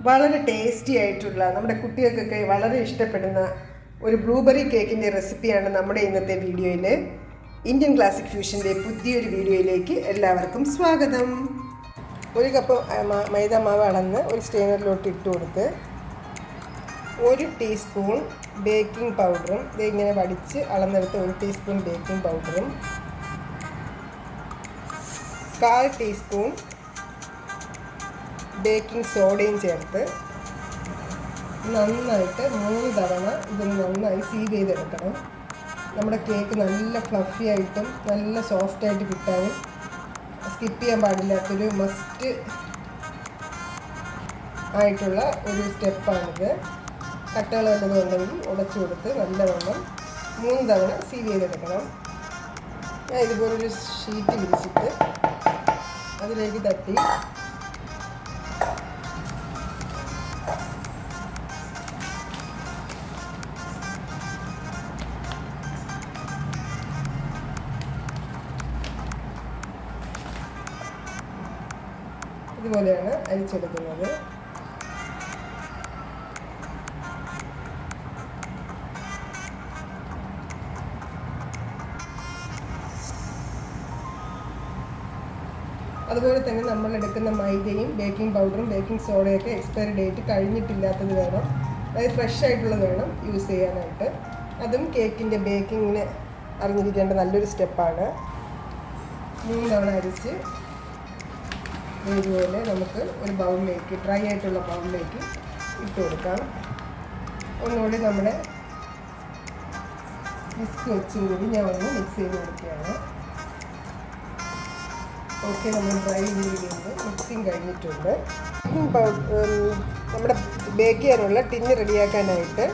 വളരെ ടേസ്റ്റി ആയിട്ടുള്ള നമ്മുടെ കുട്ടികൾക്കൊക്കെ വളരെ ഇഷ്ടപ്പെടുന്ന ഒരു ബ്ലൂബെറി കേക്കിൻ്റെ റെസിപ്പിയാണ് നമ്മുടെ ഇന്നത്തെ വീഡിയോയിൽ. ഇന്ത്യൻ ക്ലാസിക് ഫ്യൂഷൻ്റെ പുതിയൊരു വീഡിയോയിലേക്ക് എല്ലാവർക്കും സ്വാഗതം. ഒരു കപ്പ് മൈദ മാവ് അളന്ന് ഒരു സ്റ്റെയിനറിലോട്ട് ഇട്ട് കൊടുത്ത് 1 ടീസ്പൂൺ ബേക്കിംഗ് പൗഡറും ഇതിങ്ങനെ വടിച്ച് അളന്നെടുത്ത് 1 ടീസ്പൂൺ ബേക്കിംഗ് പൗഡറും 1/4 ടീസ്പൂൺ ബേക്കിംഗ് സോഡയും ചേർത്ത് നന്നായിട്ട് 3 തവണ ഇതൊന്ന് നന്നായി സീവ് ചെയ്തെടുക്കണം. നമ്മുടെ കേക്ക് നല്ല ഫ്ലഫി ആയിട്ടും നല്ല സോഫ്റ്റായിട്ട് കിട്ടാനും സ്കിപ്പ് ചെയ്യാൻ പാടില്ലാത്തൊരു മസ്റ്റ് ആയിട്ടുള്ള ഒരു സ്റ്റെപ്പാണിത്. കട്ടകൾ വല്ലതുണ്ടെങ്കിൽ ഉടച്ചു കൊടുത്ത് നല്ലവണ്ണം 3 തവണ സീവ് ചെയ്തെടുക്കണം. ഞാൻ ഇതുപോലൊരു ഷീറ്റ് വിരിച്ചിട്ട് അതിലേക്ക് തട്ടി ഇതുപോലെയാണ് അരിച്ചെടുക്കുന്നത്. അതുപോലെ തന്നെ നമ്മൾ എടുക്കുന്ന മൈദയും ബേക്കിംഗ് പൗഡറും ബേക്കിംഗ് സോഡയൊക്കെ എക്സ്പയറി ഡേറ്റ് കഴിഞ്ഞിട്ടില്ലാത്തത് വേണം, അതായത് ഫ്രഷ് ആയിട്ടുള്ളത് വേണം യൂസ് ചെയ്യാനായിട്ട്. അതും കേക്കിൻ്റെ ബേക്കിങ്ങിന് അറിഞ്ഞിരിക്കേണ്ട നല്ലൊരു സ്റ്റെപ്പാണ്. 3 തവണ അരിച്ച് ഇതുപോലെ നമുക്ക് ഒരു ബൗളിലേക്ക്, ഡ്രൈ ആയിട്ടുള്ള ബൗളിലേക്ക് ഇട്ട് കൊടുക്കാം. ഒന്നുകൂടി നമ്മുടെ വിസ്ക് വെച്ചും കൂടി ഞാൻ ഒന്ന് മിക്സ് ചെയ്ത് കൊടുക്കുകയാണ്. ഓക്കെ, നമ്മൾ ഡ്രൈ ഇൻഗ്രീഡിയൻറ്റ് മിക്സിങ് കഴിഞ്ഞിട്ടുണ്ട്. ബേക്കിംഗ് പൗഡർ നമ്മുടെ ബേക്ക് ചെയ്യാനുള്ള ടിന്ന് റെഡിയാക്കാനായിട്ട്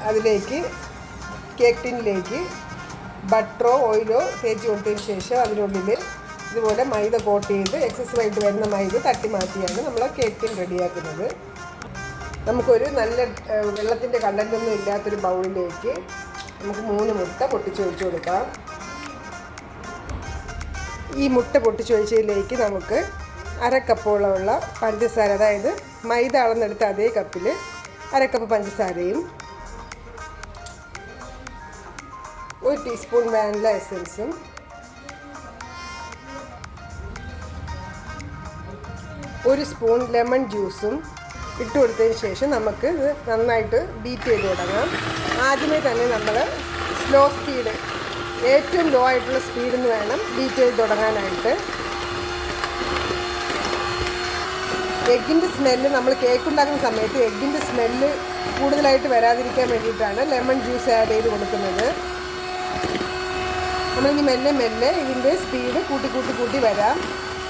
അതിലേക്ക് കേക്ക് ടിന്നിലേക്ക് ബട്ടറോ ഓയിലോ തേച്ച് കൊടുത്തതിന് ശേഷം അതിനുള്ളിൽ ഇതുപോലെ മൈദ കോട്ട് ചെയ്ത് എക്സസൈസ് വരുന്ന മൈദ തട്ടി മാറ്റിയാണ് നമ്മൾ കേക്ക് ടിൻ റെഡിയാക്കുന്നത്. നമുക്കൊരു നല്ല വെള്ളത്തിൻ്റെ കണ്ടൻറ്റൊന്നും ഇല്ലാത്തൊരു ബൗളിലേക്ക് നമുക്ക് 3 മുട്ട പൊട്ടിച്ചൊഴിച്ച് കൊടുക്കാം. ഈ മുട്ട പൊട്ടിച്ചൊഴിച്ചതിലേക്ക് നമുക്ക് 1/2 കപ്പോളമുള്ള പഞ്ചസാര, അതായത് മൈദ അളന്നെടുത്ത അതേ കപ്പിൽ 1/2 കപ്പ് പഞ്ചസാരയും 1 ടീസ്പൂൺ വാനില എസൻസും 1 സ്പൂൺ ലെമൺ ജ്യൂസും ഇട്ട് കൊടുത്തതിന് ശേഷം നമുക്ക് ഇത് നന്നായിട്ട് ബീറ്റ് ചെയ്ത് തുടങ്ങാം. ആദ്യമേ തന്നെ നമ്മൾ സ്ലോ സ്പീഡ്, ഏറ്റവും ലോ ആയിട്ടുള്ള സ്പീഡിൽ നിന്ന് വേണം ബീറ്റ് ചെയ്ത് തുടങ്ങാനായിട്ട്. എഗ്ഗിൻ്റെ സ്മെല്ല്, നമ്മൾ കേക്ക് ഉണ്ടാക്കുന്ന സമയത്ത് എഗ്ഗിൻ്റെ സ്മെല്ല് കൂടുതലായിട്ട് വരാതിരിക്കാൻ വേണ്ടിയിട്ടാണ് ലെമൺ ജ്യൂസ് ആഡ് ചെയ്ത് കൊടുക്കുന്നത്. നമ്മളിനി മെല്ലെ മെല്ലെ ഇതിൻ്റെ സ്പീഡ് കൂട്ടി വരാം.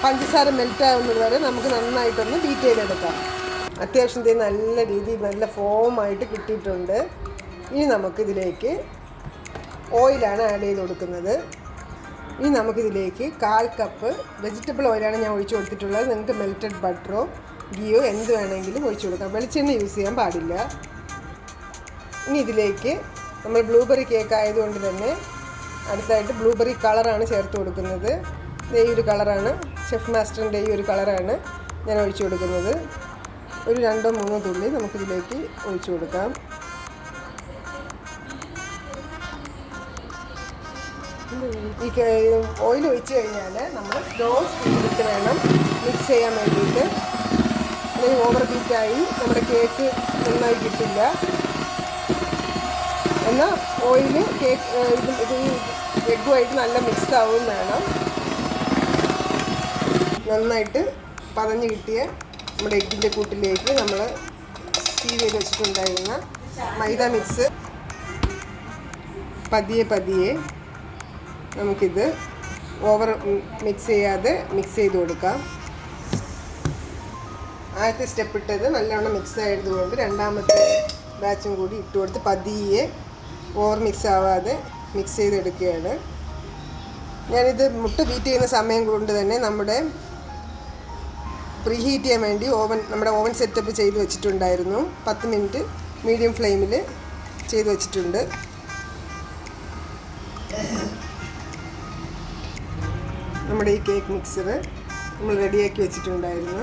പഞ്ചസാര മെൽറ്റ് ആവുന്നത് വരെ നമുക്ക് നന്നായിട്ടൊന്ന് ബീറ്റ് ചെയ്തെടുക്കാം. അത്യാവശ്യം നല്ല രീതിയിൽ നല്ല ഫോമായിട്ട് കിട്ടിയിട്ടുണ്ട്. ഇനി നമുക്കിതിലേക്ക് ഓയിലാണ് ആഡ് ചെയ്ത് കൊടുക്കുന്നത്. ഇനി നമുക്കിതിലേക്ക് 1/4 കപ്പ് വെജിറ്റബിൾ ഓയിലാണ് ഞാൻ ഒഴിച്ച് കൊടുത്തിട്ടുള്ളത്. നിങ്ങൾക്ക് മെൽറ്റഡ് ബട്ടറോ ഗീയോ എന്ത് വേണമെങ്കിലും ഒഴിച്ച് കൊടുക്കാം. വെളിച്ചെണ്ണ യൂസ് ചെയ്യാൻ പാടില്ല. ഇനി ഇതിലേക്ക് നമ്മൾ ബ്ലൂബെറി കേക്ക് ആയതുകൊണ്ട് തന്നെ അടുത്തായിട്ട് ബ്ലൂബെറി കളറാണ് ചേർത്ത് കൊടുക്കുന്നത്. ഈ ഒരു കളറാണ്, ഷെഫ് മാസ്റ്ററിൻ്റെ ഈ ഒരു കളറാണ് ഞാൻ ഒഴിച്ച് കൊടുക്കുന്നത്. ഒരു 2-3 തുള്ളി നമുക്കിതിലേക്ക് ഒഴിച്ച് കൊടുക്കാം. ഈ ഓയിൽ ഒഴിച്ച് കഴിഞ്ഞാൽ നമ്മൾ സ്ലോ സ്പീഡിട്ട് വേണം മിക്സ് ചെയ്യാൻ വേണ്ടിയിട്ട്. അല്ലെങ്കിൽ ഓവർ ബീറ്റായി നമ്മുടെ കേക്ക് നന്നായി കിട്ടില്ല. എന്നാൽ ഓയിൽ കേക്ക് ഇത് എഗ്ഗുമായിട്ട് നല്ല മിക്സ് ആവും വേണം. നന്നായിട്ട് പതഞ്ഞ് കിട്ടിയ നമ്മുടെ എഗ്ഗിൻ്റെ കൂട്ടിലേക്ക് നമ്മൾ സീവ് ചെയ്ത് വെച്ചിട്ടുണ്ടായിരുന്ന മൈദ മിക്സ് പതിയെ നമുക്കിത് ഓവർ മിക്സ് ചെയ്യാതെ മിക്സ് ചെയ്ത് കൊടുക്കാം. ആദ്യത്തെ സ്റ്റെപ്പ് ഇട്ടത് നല്ലവണ്ണം മിക്സ് ആയതുകൊണ്ട് രണ്ടാമത്തെ ബാച്ചും കൂടി ഇട്ട് കൊടുത്ത് പതിയെ ഓവർ മിക്സ് ആവാതെ മിക്സ് ചെയ്തെടുക്കുകയാണ്. ഞാനിത് മുട്ട ബീറ്റ് ചെയ്യുന്ന സമയം കൊണ്ട് തന്നെ നമ്മുടെ പ്രീഹീറ്റ് ചെയ്യാൻ വേണ്ടി നമ്മുടെ ഓവൻ സെറ്റപ്പ് ചെയ്ത് വെച്ചിട്ടുണ്ടായിരുന്നു. 10 മിനിറ്റ് മീഡിയം ഫ്ലെയിമിൽ ചെയ്ത് വെച്ചിട്ടുണ്ട്. നമ്മുടെ ഈ കേക്ക് മിക്സർ നമ്മൾ റെഡിയാക്കി വെച്ചിട്ടുണ്ടായിരുന്നു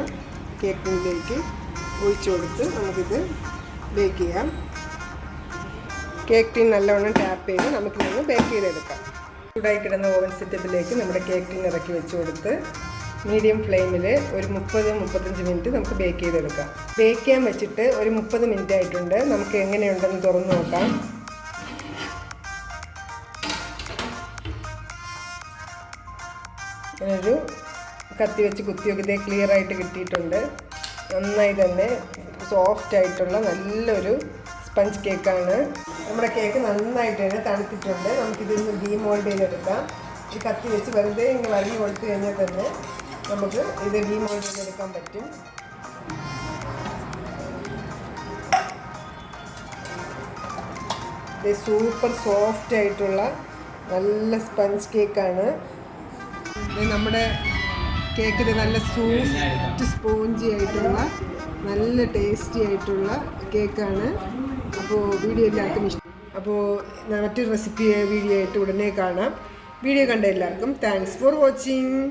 കേക്ക് ടിന്നിലേക്ക് ഒഴിച്ചു കൊടുത്ത് നമുക്കിത് ബേക്ക് ചെയ്യാം. കേക്ക് ടീൻ നല്ലവണ്ണം ടാപ്പ് ചെയ്ത് നമുക്കിതൊന്ന് ബേക്ക് ചെയ്തെടുക്കാം. ചൂടായി കിടന്ന ഓവൻ സെറ്റപ്പിലേക്ക് നമ്മുടെ കേക്ക് ടീൻ ഇറക്കി വെച്ച് കൊടുത്ത് മീഡിയം ഫ്ലെയിമിൽ ഒരു 30-35 മിനിറ്റ് നമുക്ക് ബേക്ക് ചെയ്തെടുക്കാം. ബേക്ക് ചെയ്യാൻ വെച്ചിട്ട് ഒരു 30 മിനിറ്റ് ആയിട്ടുണ്ട്. നമുക്ക് എങ്ങനെയുണ്ടെന്ന് തുറന്ന് നോക്കാം. ഒരു കത്തി വെച്ച് കുത്തിയൊക്കെ ക്ലിയർ ആയിട്ട് കിട്ടിയിട്ടുണ്ട്. നന്നായി തന്നെ സോഫ്റ്റ് ആയിട്ടുള്ള നല്ലൊരു സ്പഞ്ച് കേക്കാണ്. നമ്മുടെ കേക്ക് നന്നായിട്ട് തന്നെ തണുത്തിട്ടുണ്ട്. നമുക്കിതൊന്ന് ഡീമോൾഡ് ചെയ്തെടുക്കാം. ഈ കത്തി വെച്ച് വെറുതെ ഇങ്ങനെ വരഞ്ഞ് കൊടുത്തു കഴിഞ്ഞാൽ തന്നെ നമുക്ക് ഇത് ഡീമോൾഡ് ചെയ്തെടുക്കാൻ പറ്റും. ഇത് സൂപ്പർ സോഫ്റ്റ് ആയിട്ടുള്ള നല്ല സ്പഞ്ച് കേക്കാണ്. നമ്മുടെ കേക്കിൽ നല്ല സോഫ്റ്റ് സ്പോഞ്ചി ആയിട്ടുള്ള നല്ല ടേസ്റ്റി ആയിട്ടുള്ള കേക്കാണ്. അപ്പോൾ വീഡിയോ എല്ലാവർക്കും ഇഷ്ടം. അപ്പോൾ മറ്റൊരു റെസിപ്പി വീഡിയോ ആയിട്ട് ഉടനെ കാണാം. വീഡിയോ കണ്ട എല്ലാവർക്കും താങ്ക്സ് ഫോർ വാച്ചിങ്.